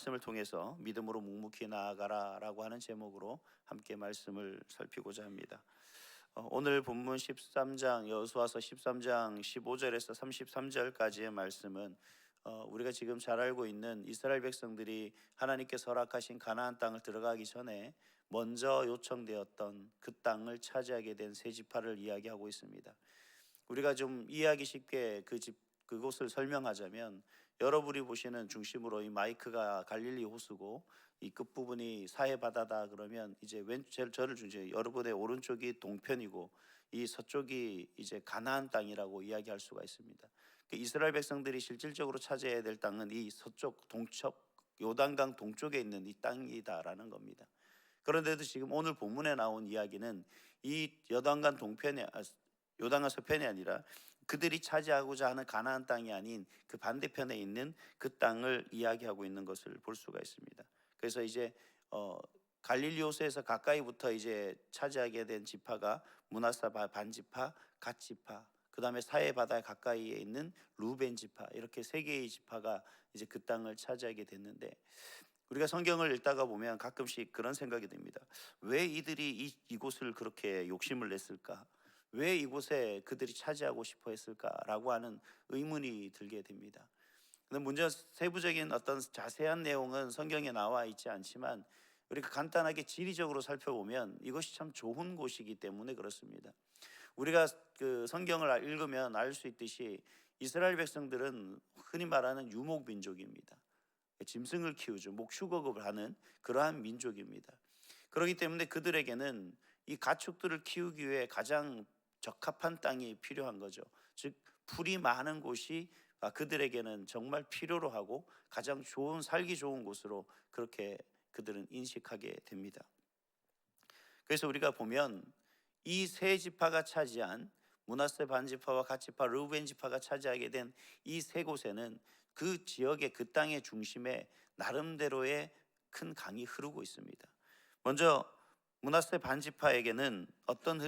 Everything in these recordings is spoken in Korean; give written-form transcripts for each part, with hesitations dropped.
말씀을 통해서 믿음으로 묵묵히 나아가라라고 하는 제목으로 함께 말씀을 살피고자 합니다. 오늘 본문 13장 여호수아서 13장 15절에서 33절까지의 말씀은 우리가 지금 잘 알고 있는 이스라엘 백성들이 하나님께서 허락하신 가나안 땅을 들어가기 전에 먼저 요청되었던 그 땅을 차지하게 된 세 지파를 이야기하고 있습니다. 우리가 좀 이해하기 쉽게 그곳을 설명하자면, 여러분이 보시는 중심으로 이 마이크가 갈릴리 호수고 이 끝부분이 사해 바다다 그러면 이제 저를 이제 여러분의 오른쪽이 동편이고 이 서쪽이 이제 가나안 땅이라고 이야기할 수가 있습니다. 그 이스라엘 백성들이 실질적으로 차지해야 될 땅은 이 서쪽 동쪽 요단강 동쪽에 있는 이 땅이다라는 겁니다. 그런데도 지금 오늘 본문에 나온 이야기는 이 요단강 동편이 요단강 서편이 아니라 그들이 차지하고자 하는 가나안 땅이 아닌 그 반대편에 있는 그 땅을 이야기하고 있는 것을 볼 수가 있습니다. 그래서 이제 갈릴리 호수에서 가까이부터 이제 차지하게 된 지파가 므낫세 반지파, 갓 지파, 그다음에 사해 바다 가까이에 있는 루벤 지파, 이렇게 세 개의 지파가 이제 그 땅을 차지하게 됐는데, 우리가 성경을 읽다가 보면 가끔씩 그런 생각이 듭니다. 왜 이들이 이곳을 그렇게 욕심을 냈을까? 왜 이곳에 그들이 차지하고 싶어 했을까라고 하는 의문이 들게 됩니다. 근데 문제 세부적인 어떤 자세한 내용은 성경에 나와 있지 않지만 우리가 간단하게 지리적으로 살펴보면 이것이 참 좋은 곳이기 때문에 그렇습니다. 우리가 그 성경을 읽으면 알 수 있듯이 이스라엘 백성들은 흔히 말하는 유목 민족입니다. 짐승을 키우죠. 목축업을 하는 그러한 민족입니다. 그렇기 때문에 그들에게는 이 가축들을 키우기 위해 가장 적합한 땅이 필요한 거죠. 즉 풀이 많은 곳이 그들에게는 정말 필요로 하고 가장 좋은 살기 좋은 곳으로 그렇게 그들은 인식하게 됩니다. 그래서 우리가 보면 이 세 지파가 차지한 므낫세 반지파와 갓지파, 르우벤 지파가 차지하게 된 이 세 곳에는 그 지역의 그 땅의 중심에 나름대로의 큰 강이 흐르고 있습니다. 먼저 므낫세 반지파에게는 어떤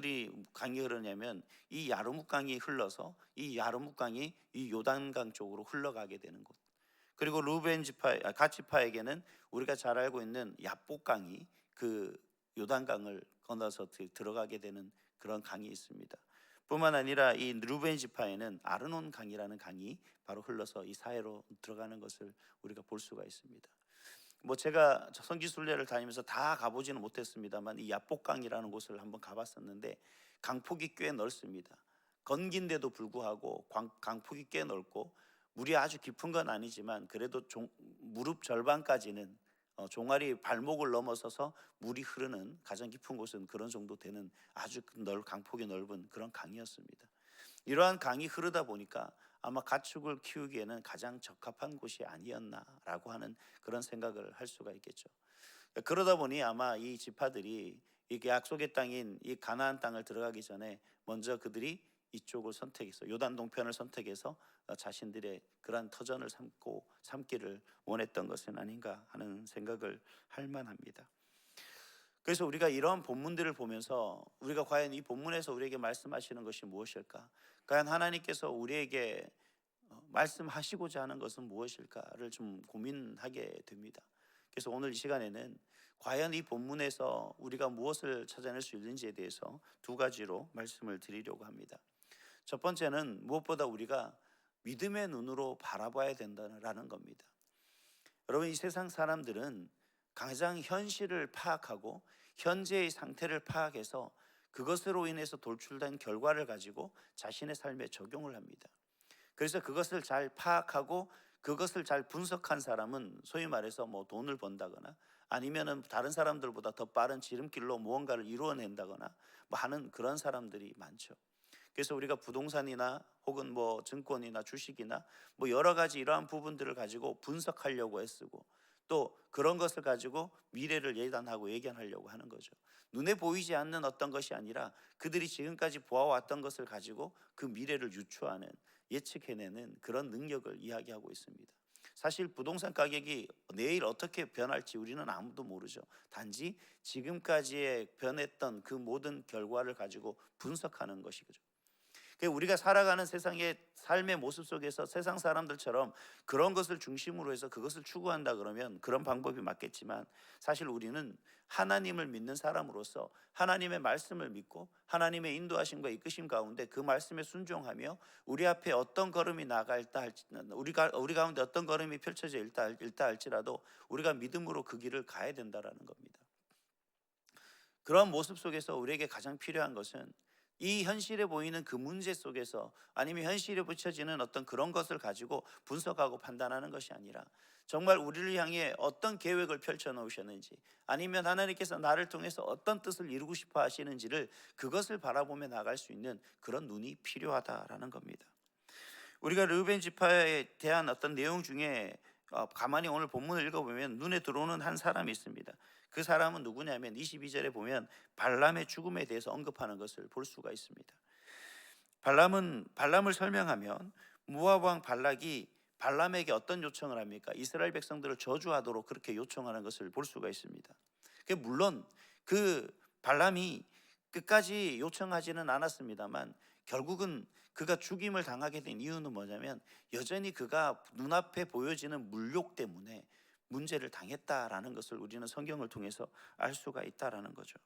강이 흐르냐면 이 야르묵 강이 흘러서 이 야르묵 강이 이 요단강 쪽으로 흘러가게 되는 곳. 그리고 갓 지파에게는 우리가 잘 알고 있는 야복 강이 그 요단강을 건너서 들어가게 되는 그런 강이 있습니다. 뿐만 아니라 이 르벤 지파에는 아르논 강이라는 강이 바로 흘러서 이 사해로 들어가는 것을 우리가 볼 수가 있습니다. 제가 성지순례를 다니면서 다 가보지는 못했습니다만 이 야복강이라는 곳을 한번 가봤었는데 강폭이 꽤 넓습니다. 건긴데도 불구하고 강폭이 꽤 넓고 물이 아주 깊은 건 아니지만 그래도 무릎 절반까지는 종아리 발목을 넘어서서 물이 흐르는 가장 깊은 곳은 그런 정도 되는 아주 강폭이 넓은 그런 강이었습니다. 이러한 강이 흐르다 보니까 아마 가축을 키우기에는 가장 적합한 곳이 아니었나라고 하는 그런 생각을 할 수가 있겠죠. 그러다 보니 아마 이 지파들이 이 약속의 땅인 이 가나안 땅을 들어가기 전에 먼저 그들이 이쪽을 선택해서 요단 동편을 선택해서 자신들의 그러한 터전을 삼기를 원했던 것은 아닌가 하는 생각을 할 만합니다. 그래서 우리가 이러한 본문들을 보면서 우리가 과연 이 본문에서 우리에게 말씀하시는 것이 무엇일까? 과연 하나님께서 우리에게 말씀하시고자 하는 것은 무엇일까를 좀 고민하게 됩니다. 그래서 오늘 이 시간에는 과연 이 본문에서 우리가 무엇을 찾아낼 수 있는지에 대해서 두 가지로 말씀을 드리려고 합니다. 첫 번째는 무엇보다 우리가 믿음의 눈으로 바라봐야 된다는 겁니다. 여러분, 이 세상 사람들은 가장 현실을 파악하고 현재의 상태를 파악해서 그것으로 인해서 돌출된 결과를 가지고 자신의 삶에 적용을 합니다. 그래서 그것을 잘 파악하고 그것을 잘 분석한 사람은 소위 말해서 돈을 번다거나 아니면은 다른 사람들보다 더 빠른 지름길로 무언가를 이루어낸다거나 하는 그런 사람들이 많죠. 그래서 우리가 부동산이나 혹은 증권이나 주식이나 여러 가지 이러한 부분들을 가지고 분석하려고 애쓰고 또 그런 것을 가지고 미래를 예단하고 예견하려고 하는 거죠. 눈에 보이지 않는 어떤 것이 아니라 그들이 지금까지 보아왔던 것을 가지고 그 미래를 유추하는, 예측해내는 그런 능력을 이야기하고 있습니다. 사실 부동산 가격이 내일 어떻게 변할지 우리는 아무도 모르죠. 단지 지금까지의 변했던 그 모든 결과를 가지고 분석하는 것이죠. 우리가 살아가는 세상의 삶의 모습 속에서 세상 사람들처럼 그런 것을 중심으로 해서 그것을 추구한다 그러면 그런 방법이 맞겠지만, 사실 우리는 하나님을 믿는 사람으로서 하나님의 말씀을 믿고 하나님의 인도하심과 이끄심 가운데 그 말씀에 순종하며 우리 앞에 어떤 걸음이 나가 있다 할지, 우리 가운데 어떤 걸음이 펼쳐져 있다 할지라도 우리가 믿음으로 그 길을 가야 된다라는 겁니다. 그런 모습 속에서 우리에게 가장 필요한 것은 이 현실에 보이는 그 문제 속에서, 아니면 현실에 붙여지는 어떤 그런 것을 가지고 분석하고 판단하는 것이 아니라, 정말 우리를 향해 어떤 계획을 펼쳐 놓으셨는지, 아니면 하나님께서 나를 통해서 어떤 뜻을 이루고 싶어 하시는지를, 그것을 바라보며 나갈 수 있는 그런 눈이 필요하다라는 겁니다. 우리가 르우벤 지파에 대한 어떤 내용 중에 가만히 오늘 본문을 읽어보면 눈에 들어오는 한 사람이 있습니다. 그 사람은 누구냐면 22절에 보면 발람의 죽음에 대해서 언급하는 것을 볼 수가 있습니다. 발람을 설명하면 모압 왕 발락이 발람에게 어떤 요청을 합니까? 이스라엘 백성들을 저주하도록 그렇게 요청하는 것을 볼 수가 있습니다. 물론 그 발람이 끝까지 요청하지는 않았습니다만, 결국은 그가 죽임을 당하게 된 이유는 뭐냐면 여전히 그가 눈앞에 보여지는 물욕 때문에 문제를 당했다라는 것을 우리는 성경을 통해서 알 수가 있다라는 거죠.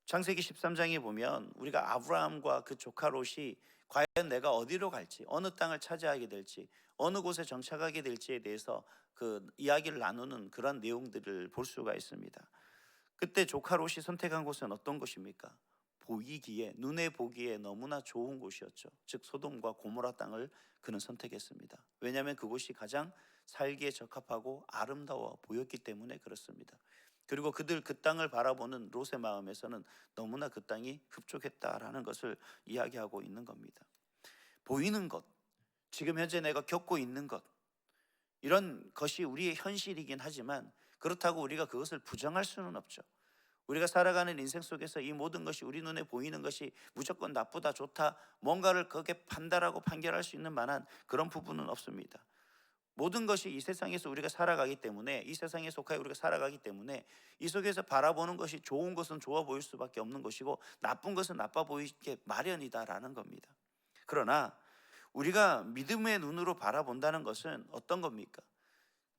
창세기 13장에 보면 우리가 아브라함과 그 조카 롯이 과연 내가 어디로 갈지, 어느 땅을 차지하게 될지, 어느 곳에 정착하게 될지에 대해서 그 이야기를 나누는 그런 내용들을 볼 수가 있습니다. 그때 조카 롯이 선택한 곳은 어떤 곳입니까? 보이기에, 눈에 보기에 너무나 좋은 곳이었죠. 즉 소돔과 고모라 땅을 그는 선택했습니다. 왜냐하면 그곳이 가장 살기에 적합하고 아름다워 보였기 때문에 그렇습니다. 그리고 그들 그 땅을 바라보는 롯의 마음에서는 너무나 그 땅이 흡족했다라는 것을 이야기하고 있는 겁니다. 보이는 것, 지금 현재 내가 겪고 있는 것, 이런 것이 우리의 현실이긴 하지만 그렇다고 우리가 그것을 부정할 수는 없죠. 우리가 살아가는 인생 속에서 이 모든 것이, 우리 눈에 보이는 것이 무조건 나쁘다 좋다 뭔가를 거기에 판단하고 판결할 수 있는 만한 그런 부분은 없습니다. 모든 것이 이 세상에서 우리가 살아가기 때문에, 이 세상에 속하여 우리가 살아가기 때문에 이 속에서 바라보는 것이 좋은 것은 좋아 보일 수밖에 없는 것이고 나쁜 것은 나빠 보이게 마련이다라는 겁니다. 그러나 우리가 믿음의 눈으로 바라본다는 것은 어떤 겁니까?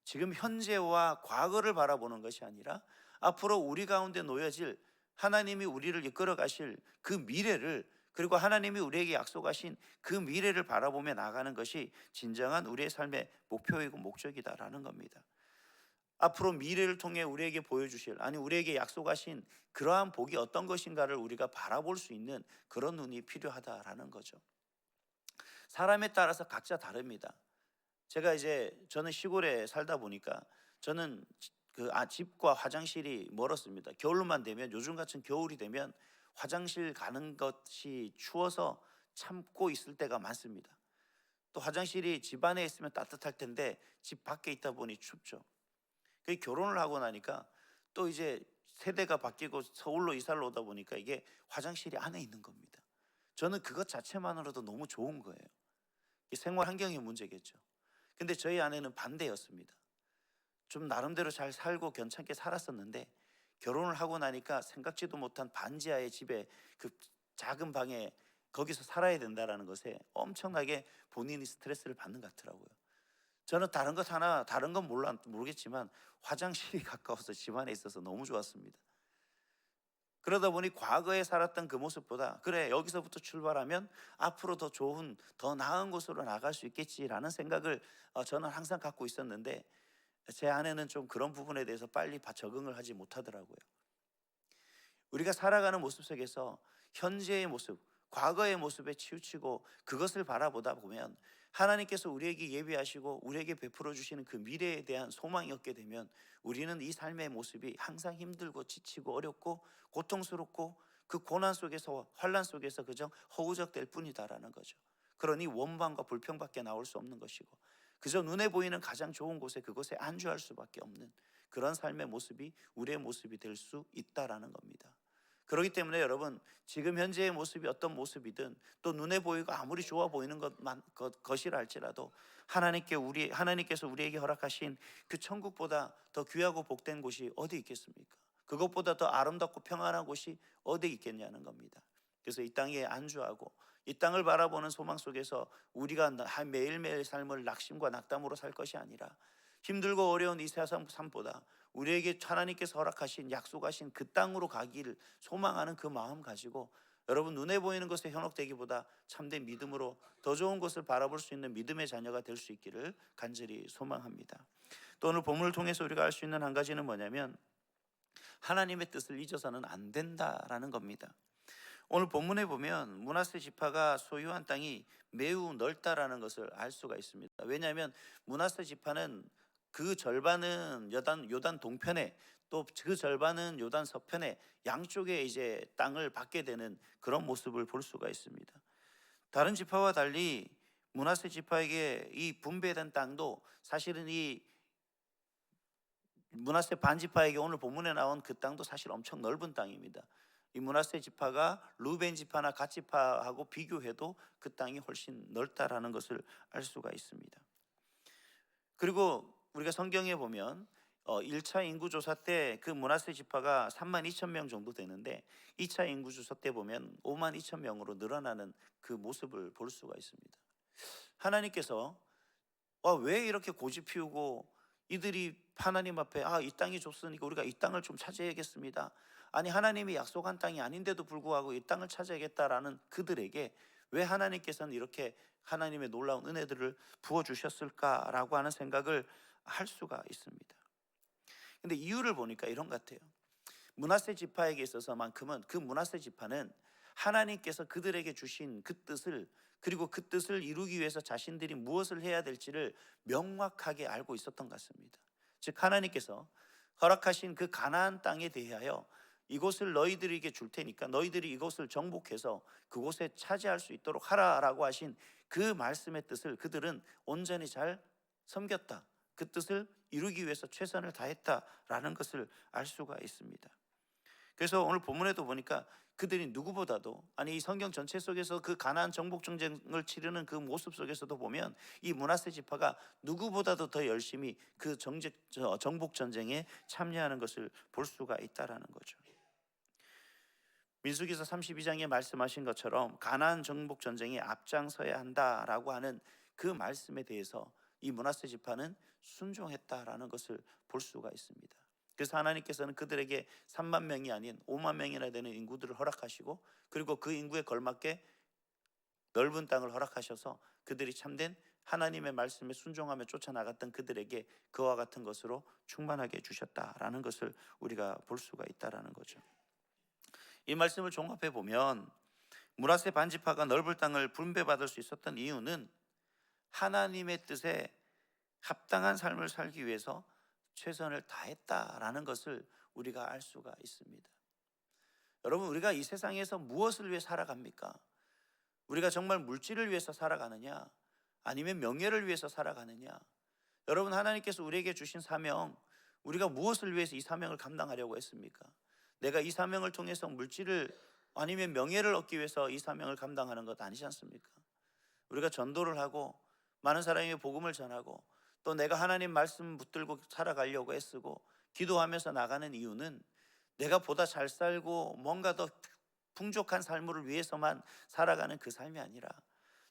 지금 현재와 과거를 바라보는 것이 아니라 앞으로 우리 가운데 놓여질, 하나님이 우리를 이끌어 가실 그 미래를, 그리고 하나님이 우리에게 약속하신 그 미래를 바라보며 나가는 것이 진정한 우리의 삶의 목표이고 목적이다라는 겁니다. 앞으로 미래를 통해 우리에게 보여주실, 아니 우리에게 약속하신 그러한 복이 어떤 것인가를 우리가 바라볼 수 있는 그런 눈이 필요하다라는 거죠. 사람에 따라서 각자 다릅니다. 저는 시골에 살다 보니까 저는 집과 화장실이 멀었습니다. 겨울만 되면, 요즘 같은 겨울이 되면 화장실 가는 것이 추워서 참고 있을 때가 많습니다. 또 화장실이 집 안에 있으면 따뜻할 텐데 집 밖에 있다 보니 춥죠. 결혼을 하고 나니까 또 이제 세대가 바뀌고 서울로 이사를 오다 보니까 이게 화장실이 안에 있는 겁니다. 저는 그것 자체만으로도 너무 좋은 거예요. 생활 환경의 문제겠죠. 근데 저희 아내는 반대였습니다. 좀 나름대로 잘 살고 괜찮게 살았었는데 결혼을 하고 나니까 생각지도 못한 반지하의 집에, 그 작은 방에 거기서 살아야 된다라는 것에 엄청나게 본인이 스트레스를 받는 것 같더라고요. 저는 다른 건 모르겠지만 화장실이 가까워서 집안에 있어서 너무 좋았습니다. 그러다 보니 과거에 살았던 그 모습보다, 그래 여기서부터 출발하면 앞으로 더 좋은, 더 나은 곳으로 나갈 수 있겠지라는 생각을 저는 항상 갖고 있었는데, 제 아내는 좀 그런 부분에 대해서 빨리 적응을 하지 못하더라고요. 우리가 살아가는 모습 속에서 현재의 모습, 과거의 모습에 치우치고 그것을 바라보다 보면 하나님께서 우리에게 예비하시고 우리에게 베풀어 주시는 그 미래에 대한 소망이 없게 되면 우리는 이 삶의 모습이 항상 힘들고 지치고 어렵고 고통스럽고 그 고난 속에서, 환난 속에서 그저 허우적될 뿐이다라는 거죠. 그러니 원망과 불평밖에 나올 수 없는 것이고, 그저 눈에 보이는 가장 좋은 곳에, 그곳에 안주할 수밖에 없는 그런 삶의 모습이 우리의 모습이 될 수 있다라는 겁니다. 그렇기 때문에 여러분, 지금 현재의 모습이 어떤 모습이든, 또 눈에 보이고 아무리 좋아 보이는 것이라 할지라도 하나님께서 우리에게 허락하신 그 천국보다 더 귀하고 복된 곳이 어디 있겠습니까? 그것보다 더 아름답고 평안한 곳이 어디 있겠냐는 겁니다. 그래서 이 땅에 안주하고 이 땅을 바라보는 소망 속에서 우리가 매일매일 삶을 낙심과 낙담으로 살 것이 아니라 힘들고 어려운 이 세상 삶보다 우리에게 하나님께서 허락하신 약속하신 그 땅으로 가기를 소망하는 그 마음 가지고 여러분 눈에 보이는 것에 현혹되기보다 참된 믿음으로 더 좋은 것을 바라볼 수 있는 믿음의 자녀가 될 수 있기를 간절히 소망합니다. 또 오늘 본문을 통해서 우리가 알 수 있는 한 가지는 뭐냐면 하나님의 뜻을 잊어서는 안 된다라는 겁니다. 오늘 본문에 보면 므낫세 지파가 소유한 땅이 매우 넓다라는 것을 알 수가 있습니다. 왜냐하면 므낫세 지파는 그 절반은 요단 동편에 또 그 절반은 요단 서편에 양쪽에 이제 땅을 받게 되는 그런 모습을 볼 수가 있습니다. 다른 지파와 달리 므낫세 지파에게 이 분배된 땅도 사실은 이 므낫세 반지파에게 오늘 본문에 나온 그 땅도 사실 엄청 넓은 땅입니다. 이 므낫세 지파가 루벤 지파나 갓 지파하고 비교해도 그 땅이 훨씬 넓다라는 것을 알 수가 있습니다. 그리고 우리가 성경에 보면 1차 인구조사 때 그 므낫세 지파가 3만 2천 명 정도 되는데 2차 인구조사 때 보면 5만 2천 명으로 늘어나는 그 모습을 볼 수가 있습니다. 하나님께서 왜 이렇게 고집 피우고 이들이 하나님 앞에 이 땅이 좁으니까 우리가 이 땅을 좀 차지해야겠습니다. 아니 하나님이 약속한 땅이 아닌데도 불구하고 이 땅을 차지하겠다라는 그들에게 왜 하나님께서는 이렇게 하나님의 놀라운 은혜들을 부어주셨을까라고 하는 생각을 할 수가 있습니다. 근데 이유를 보니까 이런 것 같아요. 므낫세 지파에게 있어서만큼은 그 므낫세 지파는 하나님께서 그들에게 주신 그 뜻을 그리고 그 뜻을 이루기 위해서 자신들이 무엇을 해야 될지를 명확하게 알고 있었던 것 같습니다. 즉 하나님께서 허락하신 그 가나안 땅에 대하여 이곳을 너희들에게 줄 테니까 너희들이 이곳을 정복해서 그곳에 차지할 수 있도록 하라라고 하신 그 말씀의 뜻을 그들은 온전히 잘 섬겼다. 그 뜻을 이루기 위해서 최선을 다했다라는 것을 알 수가 있습니다. 그래서 오늘 본문에도 보니까 그들이 누구보다도 이 성경 전체 속에서 그 가나안 정복 전쟁을 치르는 그 모습 속에서도 보면 이 므낫세 지파가 누구보다도 더 열심히 그 정복 전쟁에 참여하는 것을 볼 수가 있다라는 거죠. 민수기서 32장에 말씀하신 것처럼 가나안 정복 전쟁에 앞장서야 한다라고 하는 그 말씀에 대해서 이 므낫세 지파는 순종했다라는 것을 볼 수가 있습니다. 그래서 하나님께서는 그들에게 3만 명이 아닌 5만 명이나 되는 인구들을 허락하시고 그리고 그 인구에 걸맞게 넓은 땅을 허락하셔서 그들이 참된 하나님의 말씀에 순종하며 쫓아나갔던 그들에게 그와 같은 것으로 충만하게 해주셨다라는 것을 우리가 볼 수가 있다라는 거죠. 이 말씀을 종합해 보면 므낫세 반지파가 넓은 땅을 분배받을 수 있었던 이유는 하나님의 뜻에 합당한 삶을 살기 위해서 최선을 다했다라는 것을 우리가 알 수가 있습니다. 여러분 우리가 이 세상에서 무엇을 위해 살아갑니까? 우리가 정말 물질을 위해서 살아가느냐 아니면 명예를 위해서 살아가느냐? 여러분 하나님께서 우리에게 주신 사명 우리가 무엇을 위해서 이 사명을 감당하려고 했습니까? 내가 이 사명을 통해서 물질을 아니면 명예를 얻기 위해서 이 사명을 감당하는 것 아니지 않습니까? 우리가 전도를 하고 많은 사람에게 복음을 전하고 또 내가 하나님 말씀 붙들고 살아가려고 애쓰고 기도하면서 나가는 이유는 내가 보다 잘 살고 뭔가 더 풍족한 삶을 위해서만 살아가는 그 삶이 아니라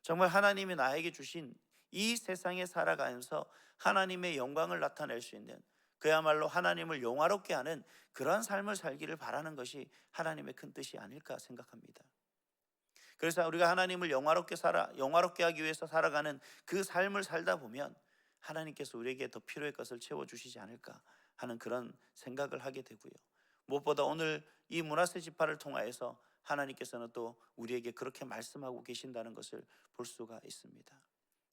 정말 하나님이 나에게 주신 이 세상에 살아가면서 하나님의 영광을 나타낼 수 있는 그야말로 하나님을 영화롭게 하는 그런 삶을 살기를 바라는 것이 하나님의 큰 뜻이 아닐까 생각합니다. 그래서 우리가 하나님을 영화롭게 하기 위해서 살아가는 그 삶을 살다 보면 하나님께서 우리에게 더 필요할 것을 채워주시지 않을까 하는 그런 생각을 하게 되고요. 무엇보다 오늘 이 므낫세 지파를 통하여서 하나님께서는 또 우리에게 그렇게 말씀하고 계신다는 것을 볼 수가 있습니다.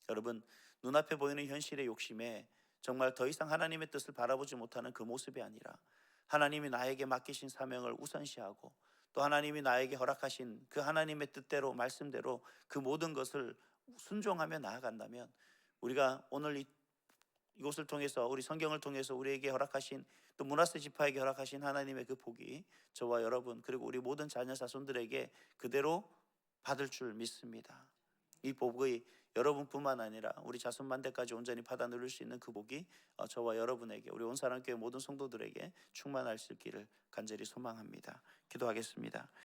여러분 눈앞에 보이는 현실의 욕심에 정말 더 이상 하나님의 뜻을 바라보지 못하는 그 모습이 아니라 하나님이 나에게 맡기신 사명을 우선시하고 또 하나님이 나에게 허락하신 그 하나님의 뜻대로 말씀대로 그 모든 것을 순종하며 나아간다면 우리가 오늘 이곳을 통해서 우리 성경을 통해서 우리에게 허락하신 또 므낫세 지파에게 허락하신 하나님의 그 복이 저와 여러분 그리고 우리 모든 자녀 자손들에게 그대로 받을 줄 믿습니다. 이 복이 여러분뿐만 아니라 우리 자손만대까지 온전히 받아 누릴 수 있는 그 복이 저와 여러분에게 우리 온사랑교회 모든 성도들에게 충만할 수 있기를 간절히 소망합니다. 기도하겠습니다.